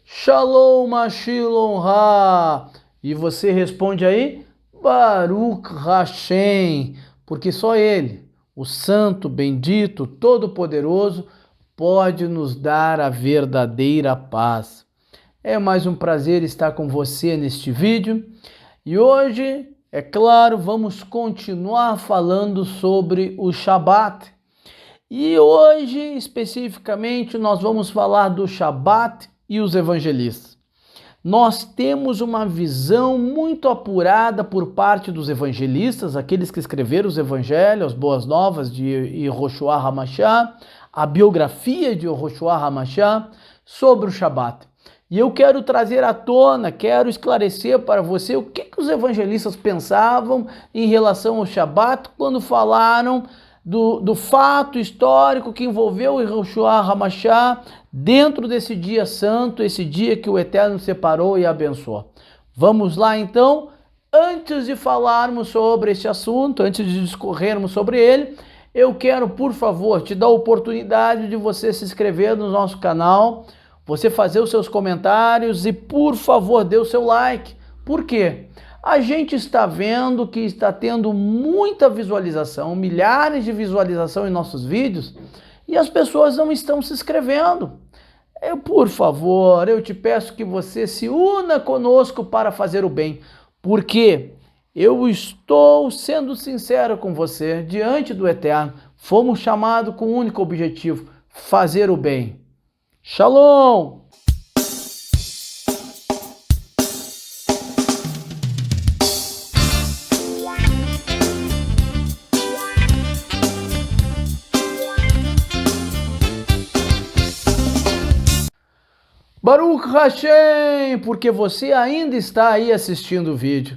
Shalom Mashilon Ha. E você responde aí, Baruch Hashem, porque só Ele, o Santo, Bendito, Todo-Poderoso, pode nos dar a verdadeira paz. É mais um prazer estar com você neste vídeo e hoje, é claro, vamos continuar falando sobre o Shabat. E hoje, especificamente, nós vamos falar do Shabat e os evangelistas. Nós temos uma visão muito apurada por parte dos evangelistas, aqueles que escreveram os evangelhos, as boas novas de Yehoshua HaMashiach, a biografia de Yehoshua HaMashiach sobre o Shabat. E eu quero trazer à tona, quero esclarecer para você o que os evangelistas pensavam em relação ao Shabat quando falaram do fato histórico que envolveu Yehoshua HaMashiach dentro desse dia santo, esse dia que o Eterno separou e abençoou. Vamos lá então, antes de falarmos sobre esse assunto, antes de discorrermos sobre ele, eu quero, por favor, te dar a oportunidade de você se inscrever no nosso canal, você fazer os seus comentários e, por favor, dê o seu like. Por quê? A gente está vendo que está tendo muita visualização, milhares de visualizações em nossos vídeos e as pessoas não estão se inscrevendo. Por favor, eu te peço que você se una conosco para fazer o bem, porque eu estou sendo sincero com você, diante do Eterno, fomos chamados com um único objetivo, fazer o bem. Shalom! Baruch Hashem, porque você ainda está aí assistindo o vídeo.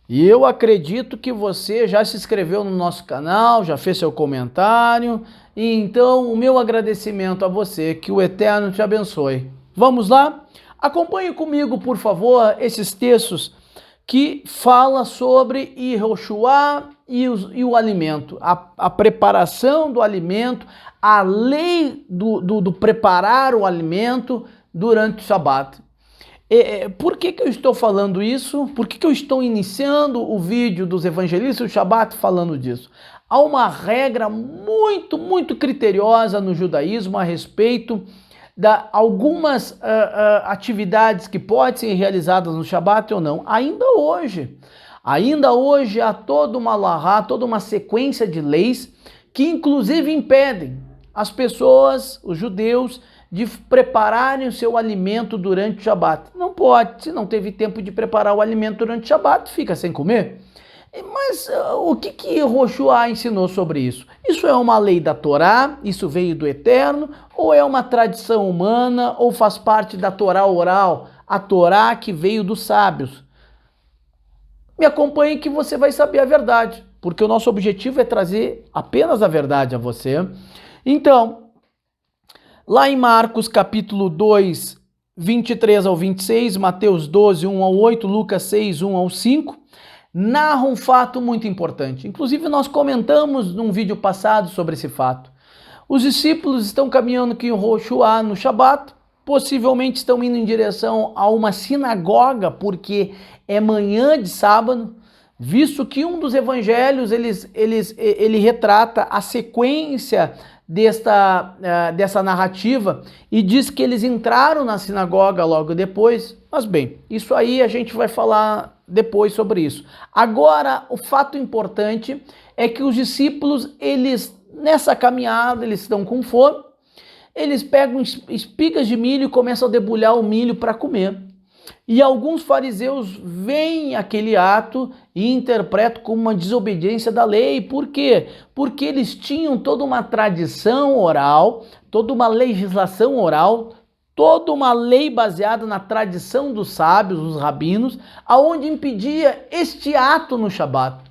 E eu acredito que você já se inscreveu no nosso canal, já fez seu comentário. E então o meu agradecimento a você, que o Eterno te abençoe. Vamos lá? Acompanhe comigo, por favor, esses textos que falam sobre Yehoshua e o alimento, a preparação do alimento, a lei do preparar o alimento durante o Shabat. Por que eu estou falando isso? Por que eu estou iniciando o vídeo dos evangelistas do Shabat falando disso? Há uma regra muito criteriosa no judaísmo a respeito de algumas atividades que podem ser realizadas no Shabat ou não. Ainda hoje há toda uma halahá, toda uma sequência de leis que inclusive impedem as pessoas, os judeus, de prepararem o seu alimento durante o Shabat. Não pode, se não teve tempo de preparar o alimento durante o Shabat, fica sem comer. Mas o que Yehoshua ensinou sobre isso? Isso é uma lei da Torá? Isso veio do Eterno? Ou é uma tradição humana? Ou faz parte da Torá oral? A Torá que veio dos sábios? Me acompanhe que você vai saber a verdade, porque o nosso objetivo é trazer apenas a verdade a você. Então, lá em Marcos capítulo 2, 23 ao 26, Mateus 12, 1 ao 8, Lucas 6, 1 ao 5, narra um fato muito importante. Inclusive nós comentamos num vídeo passado sobre esse fato. Os discípulos estão caminhando com Yehoshua no Shabat, possivelmente estão indo em direção a uma sinagoga, porque é manhã de sábado, visto que um dos evangelhos ele retrata a sequência dessa narrativa e diz que eles entraram na sinagoga logo depois. Mas bem, isso aí a gente vai falar depois sobre isso. Agora, o fato importante é que os discípulos, nessa caminhada, eles estão com fome, eles pegam espigas de milho e começam a debulhar o milho para comer. E alguns fariseus veem aquele ato e interpretam como uma desobediência da lei. Por quê? Porque eles tinham toda uma tradição oral, toda uma legislação oral, toda uma lei baseada na tradição dos sábios, dos rabinos, aonde impedia este ato no Shabat.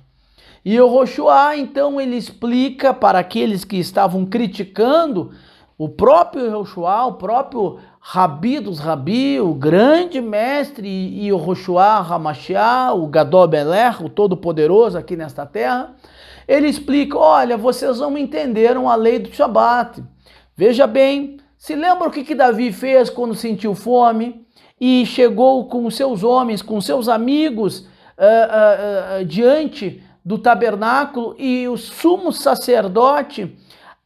E Yehoshua, então, ele explica para aqueles que estavam criticando O próprio Yehoshua, o próprio Rabi dos Rabi, o grande mestre Yehoshua HaMashiach, o Gadol Melech, o Todo-Poderoso aqui nesta terra, ele explica, olha, vocês não entenderam a lei do Shabat. Veja bem, se lembra o que Davi fez quando sentiu fome e chegou com os seus homens, com seus amigos diante do tabernáculo e o sumo sacerdote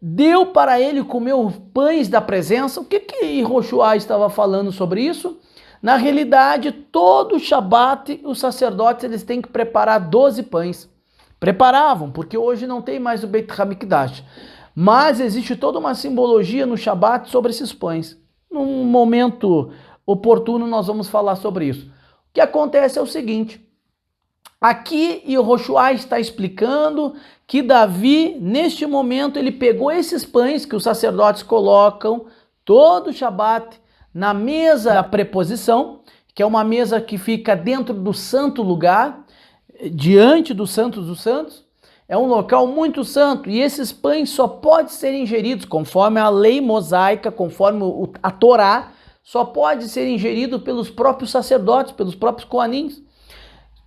deu para ele comer os pães da presença? O que Yehoshua estava falando sobre isso? Na realidade, todo o Shabat, os sacerdotes eles têm que preparar 12 pães. Preparavam, porque hoje não tem mais o Beit HaMikdash. Mas existe toda uma simbologia no Shabat sobre esses pães. Num momento oportuno nós vamos falar sobre isso. O que acontece é o seguinte, aqui Yehoshua está explicando que Davi, neste momento, ele pegou esses pães que os sacerdotes colocam todo o Shabat na mesa da preposição, que é uma mesa que fica dentro do santo lugar, diante do Santos dos Santos. É um local muito santo e esses pães só podem ser ingeridos conforme a lei mosaica, conforme a Torá, só pode ser ingerido pelos próprios sacerdotes, pelos próprios coanins.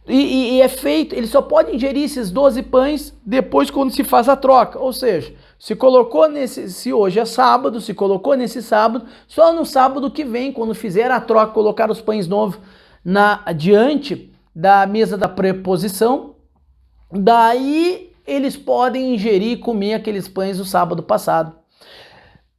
E é feito, ele só pode ingerir esses 12 pães depois quando se faz a troca. Ou seja, se hoje é sábado, se colocou nesse sábado, só no sábado que vem, quando fizer a troca, colocar os pães novos diante da mesa da preposição, daí eles podem ingerir e comer aqueles pães do sábado passado.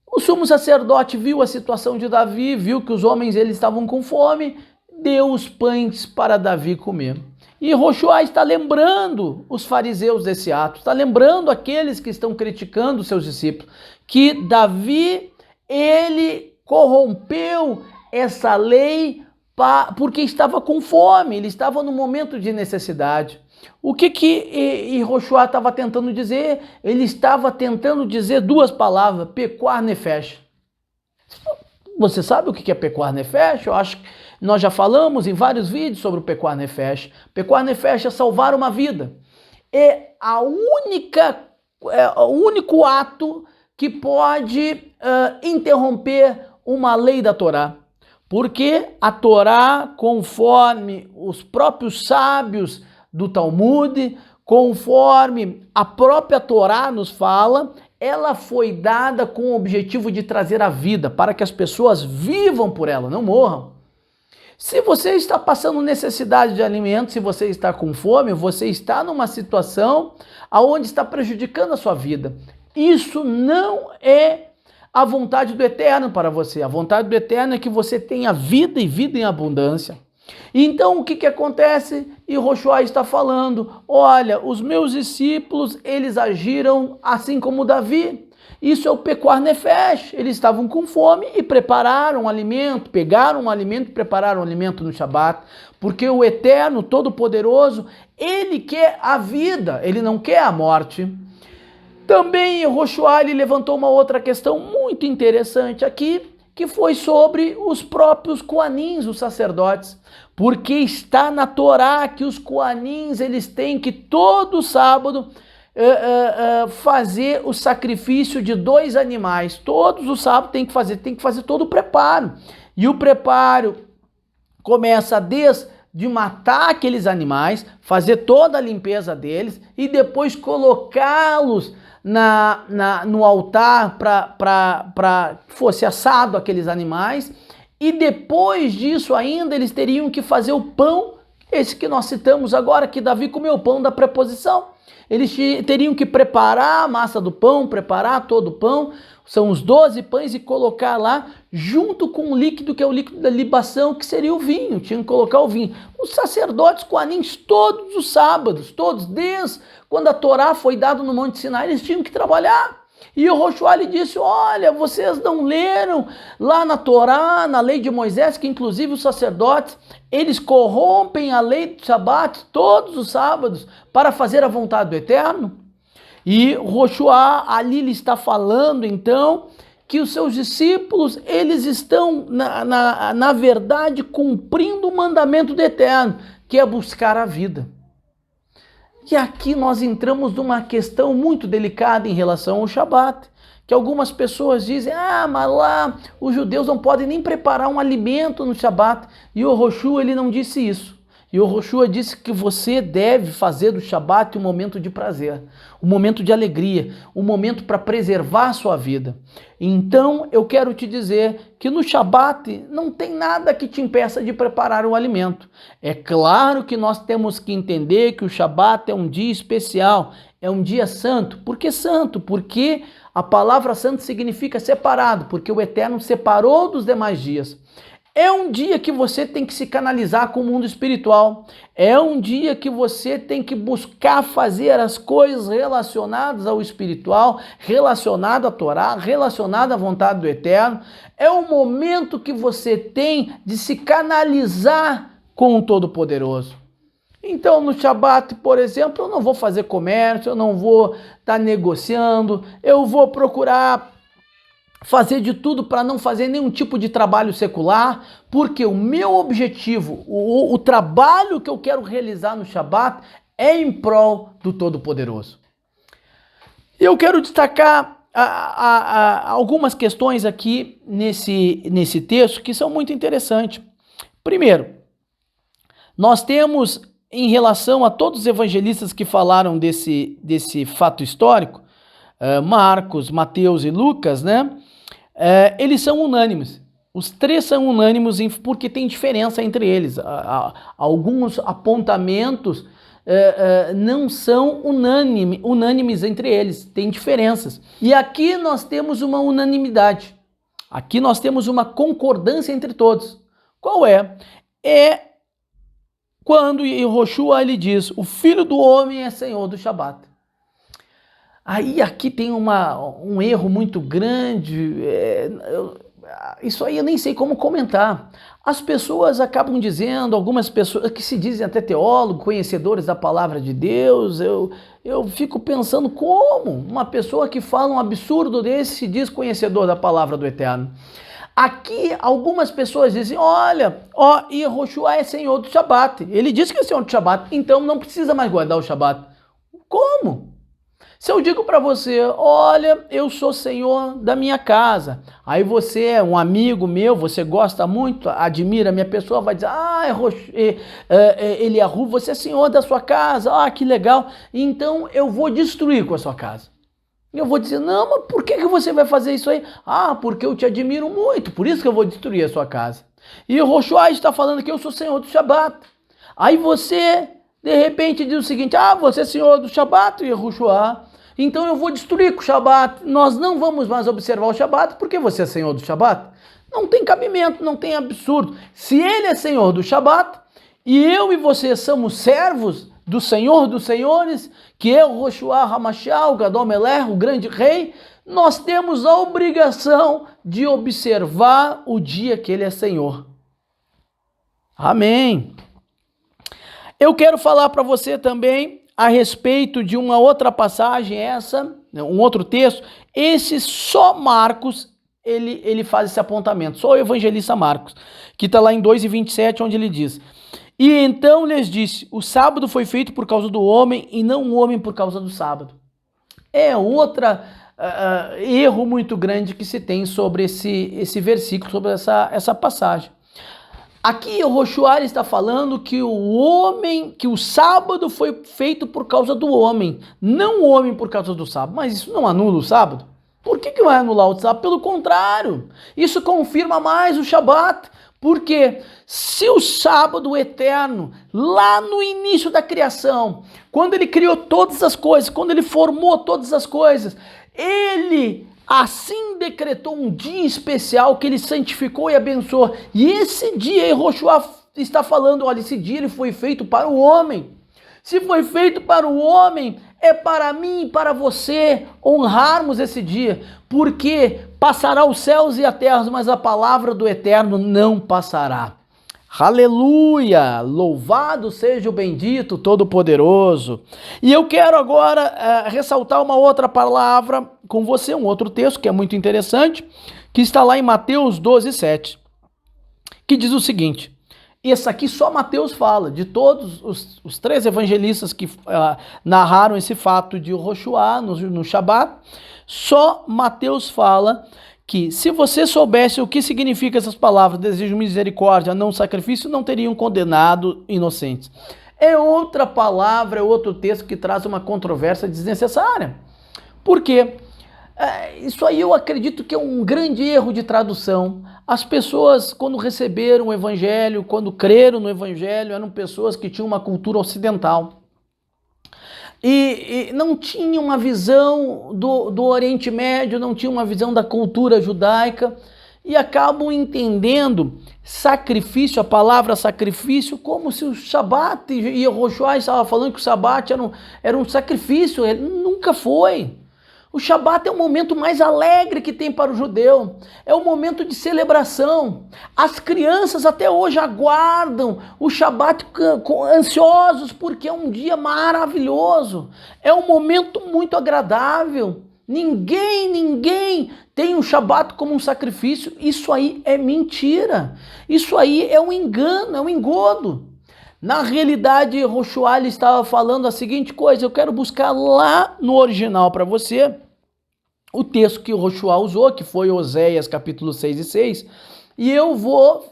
O sumo sacerdote viu a situação de Davi, viu que os homens eles estavam com fome, deu os pães para Davi comer. E Yehoshua está lembrando os fariseus desse ato, está lembrando aqueles que estão criticando seus discípulos, que Davi, ele corrompeu essa lei porque estava com fome, ele estava no momento de necessidade. O que Yehoshua estava tentando dizer? Ele estava tentando dizer duas palavras, Pekuar Nefesh. Você sabe o que é Pekuar Nefesh? Eu acho que nós já falamos em vários vídeos sobre o Pekuar Nefesh. Pekuar Nefesh é salvar uma vida. É o único ato que pode interromper uma lei da Torá. Porque a Torá, conforme os próprios sábios do Talmud, conforme a própria Torá nos fala, ela foi dada com o objetivo de trazer a vida, para que as pessoas vivam por ela, não morram. Se você está passando necessidade de alimento, se você está com fome, você está numa situação onde está prejudicando a sua vida. Isso não é a vontade do Eterno para você. A vontade do Eterno é que você tenha vida e vida em abundância. Então o que acontece? Yehoshua está falando, olha, os meus discípulos, eles agiram assim como Davi. Isso é o Pekuar Nefesh. Eles estavam com fome e prepararam um alimento, pegaram um alimento e prepararam um alimento no Shabat, porque o Eterno, Todo-Poderoso, ele quer a vida, ele não quer a morte. Também Yehoshua levantou uma outra questão muito interessante aqui, que foi sobre os próprios coanins, os sacerdotes, porque está na Torá que os coanins eles têm que todo sábado fazer o sacrifício de 2 animais. Todos os sábados tem que fazer todo o preparo. E o preparo começa desde matar aqueles animais, fazer toda a limpeza deles e depois colocá-los no altar para que fosse assado aqueles animais. E depois disso ainda eles teriam que fazer o pão, esse que nós citamos agora, que Davi comeu, o pão da preposição. Eles teriam que preparar a massa do pão, preparar todo o pão, são os 12 pães, e colocar lá junto com o líquido, que é o líquido da libação, que seria o vinho. Tinham que colocar o vinho. Os sacerdotes coanins, todos os sábados, todos, desde quando a Torá foi dada no Monte Sinai, eles tinham que trabalhar. E o Yehoshua lhe disse, olha, vocês não leram lá na Torá, na lei de Moisés, que inclusive os sacerdotes, eles corrompem a lei do Shabat todos os sábados para fazer a vontade do Eterno? E o Yehoshua ali lhe está falando, então, que os seus discípulos, eles estão, na verdade, cumprindo o mandamento do Eterno, que é buscar a vida. E aqui nós entramos numa questão muito delicada em relação ao Shabat, que algumas pessoas dizem, mas lá os judeus não podem nem preparar um alimento no Shabat, e o Yoshua, ele não disse isso. E o Yoshua disse que você deve fazer do Shabat um momento de prazer, um momento de alegria, um momento para preservar a sua vida. Então eu quero te dizer que no Shabat não tem nada que te impeça de preparar o alimento. É claro que nós temos que entender que o Shabat é um dia especial, é um dia santo. Por que santo? Porque a palavra santo significa separado, porque o Eterno separou dos demais dias. É um dia que você tem que se canalizar com o mundo espiritual. É um dia que você tem que buscar fazer as coisas relacionadas ao espiritual, relacionado à Torá, relacionado à vontade do Eterno. É um momento que você tem de se canalizar com o Todo-Poderoso. Então, no Shabat, por exemplo, eu não vou fazer comércio, eu não vou estar negociando, eu vou procurar fazer de tudo para não fazer nenhum tipo de trabalho secular, porque o meu objetivo, o trabalho que eu quero realizar no Shabat é em prol do Todo-Poderoso. Eu quero destacar algumas questões aqui nesse texto que são muito interessantes. Primeiro, nós temos, em relação a todos os evangelistas que falaram desse fato histórico, Marcos, Mateus e Lucas, né? Eles são unânimes. Os três são unânimes porque tem diferença entre eles. Alguns apontamentos não são unânimes entre eles, tem diferenças. E aqui nós temos uma unanimidade. Aqui nós temos uma concordância entre todos. Qual é? É quando Yoshua ele diz, o Filho do Homem é Senhor do Shabat. Aí aqui tem um erro muito grande, isso aí eu nem sei como comentar. As pessoas acabam dizendo, algumas pessoas que se dizem até teólogos, conhecedores da palavra de Deus, eu fico pensando como uma pessoa que fala um absurdo desse se diz conhecedor da palavra do Eterno. Aqui algumas pessoas dizem, olha, Yoshua é Senhor do Shabat, ele disse que é Senhor do Shabat, então não precisa mais guardar o Shabat. Como? Se eu digo para você, olha, eu sou senhor da minha casa, aí você é um amigo meu, você gosta muito, admira a minha pessoa, vai dizer, Eliahu, você é senhor da sua casa, que legal, então eu vou destruir com a sua casa. Eu vou dizer, não, mas por que você vai fazer isso aí? Porque eu te admiro muito, por isso que eu vou destruir a sua casa. E o Yoshua está falando que eu sou senhor do Shabat. Aí você, de repente, diz o seguinte, você é senhor do Shabat, Yoshua, então eu vou destruir com o Shabat, nós não vamos mais observar o Shabat, porque você é senhor do Shabat. Não tem cabimento, não tem absurdo. Se ele é senhor do Shabat, e eu e você somos servos do Senhor dos Senhores, que é o Yoshua HaMashiach, o Gadol Melech, o grande rei, nós temos a obrigação de observar o dia que ele é Senhor. Amém. Eu quero falar para você também a respeito de uma outra passagem, um outro texto, esse só Marcos, ele faz esse apontamento, só o evangelista Marcos, que está lá em 2:27, onde ele diz, e então lhes disse, o sábado foi feito por causa do homem e não o homem por causa do sábado. É outro erro muito grande que se tem sobre esse versículo, sobre essa passagem. Aqui o Yoshua está falando que o sábado foi feito por causa do homem, não o homem por causa do sábado. Mas isso não anula o sábado? Por que vai anular o sábado? Pelo contrário, isso confirma mais o Shabat. Porque se o sábado eterno, lá no início da criação, quando ele criou todas as coisas, quando ele formou todas as coisas, ele assim decretou um dia especial que ele santificou e abençoou. E esse dia, Yoshua está falando, olha, esse dia ele foi feito para o homem. Se foi feito para o homem, é para mim e para você honrarmos esse dia. Porque passará os céus e a terra, mas a palavra do Eterno não passará. Aleluia! Louvado seja o bendito Todo-Poderoso. E eu quero agora ressaltar uma outra palavra com você, um outro texto que é muito interessante, que está lá em Mateus 12:7, que diz o seguinte, Esse aqui só Mateus fala, de todos os três evangelistas que narraram esse fato de Yehoshua no Shabat, só Mateus fala que se você soubesse o que significa essas palavras, desejo misericórdia, não sacrifício, não teriam condenado inocentes. É outra palavra, é outro texto que traz uma controvérsia desnecessária. Por quê? Isso aí eu acredito que é um grande erro de tradução. As pessoas, quando receberam o evangelho, quando creram no evangelho, eram pessoas que tinham uma cultura ocidental. E não tinham uma visão do Oriente Médio, não tinham uma visão da cultura judaica, e acabam entendendo sacrifício, a palavra sacrifício, como se o Shabat, e Yehoshua estava falando que o Shabat era um sacrifício. Ele nunca foi. O Shabat é o momento mais alegre que tem para o judeu, é o momento de celebração. As crianças até hoje aguardam o Shabat ansiosos, porque é um dia maravilhoso, é um momento muito agradável. Ninguém tem o Shabat como um sacrifício. Isso aí é mentira, isso aí é um engano, é um engodo. Na realidade, Yehoshua estava falando a seguinte coisa, eu quero buscar lá no original para você, o texto que Yehoshua usou, que foi Oséias capítulo 6 e 6, e eu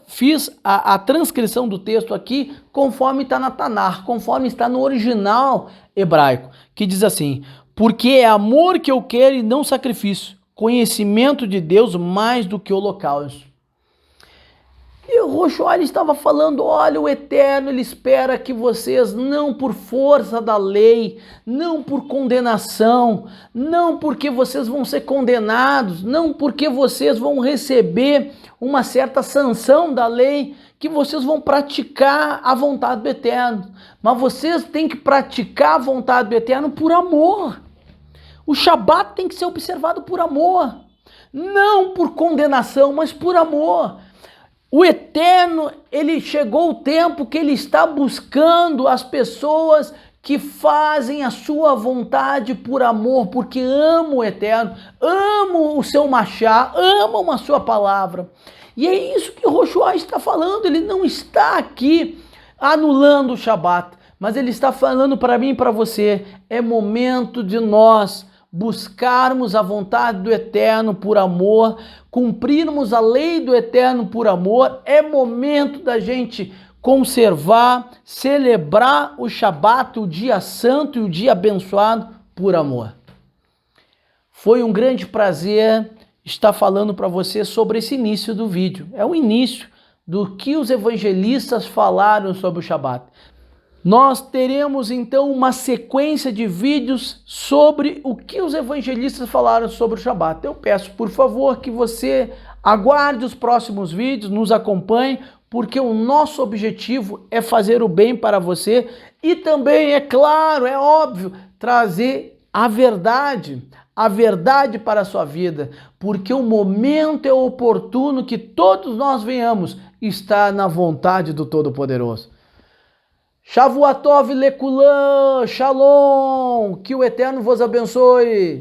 fiz a transcrição do texto aqui conforme está na Tanar, conforme está no original hebraico, que diz assim, porque é amor que eu quero e não sacrifício, conhecimento de Deus mais do que holocausto. E o Yehoshua estava falando, olha, o Eterno, ele espera que vocês, não por força da lei, não por condenação, não porque vocês vão ser condenados, não porque vocês vão receber uma certa sanção da lei, que vocês vão praticar a vontade do Eterno, mas vocês têm que praticar a vontade do Eterno por amor. O Shabat tem que ser observado por amor, não por condenação, mas por amor. O Eterno, ele chegou o tempo que ele está buscando as pessoas que fazem a sua vontade por amor, porque amam o Eterno, amam o seu Machá, amam a sua palavra. E é isso que o Yehoshua está falando, ele não está aqui anulando o Shabat, mas ele está falando para mim e para você, é momento de nós buscarmos a vontade do Eterno por amor, cumprirmos a lei do Eterno por amor, é momento da gente conservar, celebrar o Shabat, o dia santo e o dia abençoado por amor. Foi um grande prazer estar falando para você sobre esse início do vídeo. É o início do que os evangelistas falaram sobre o Shabat. Nós teremos então uma sequência de vídeos sobre o que os evangelistas falaram sobre o Shabat. Eu peço, por favor, que você aguarde os próximos vídeos, nos acompanhe, porque o nosso objetivo é fazer o bem para você e também, é claro, é óbvio, trazer a verdade para a sua vida, porque o momento é oportuno que todos nós venhamos estar na vontade do Todo-Poderoso. Shavuot Tov Lekulam, Shalom, que o Eterno vos abençoe.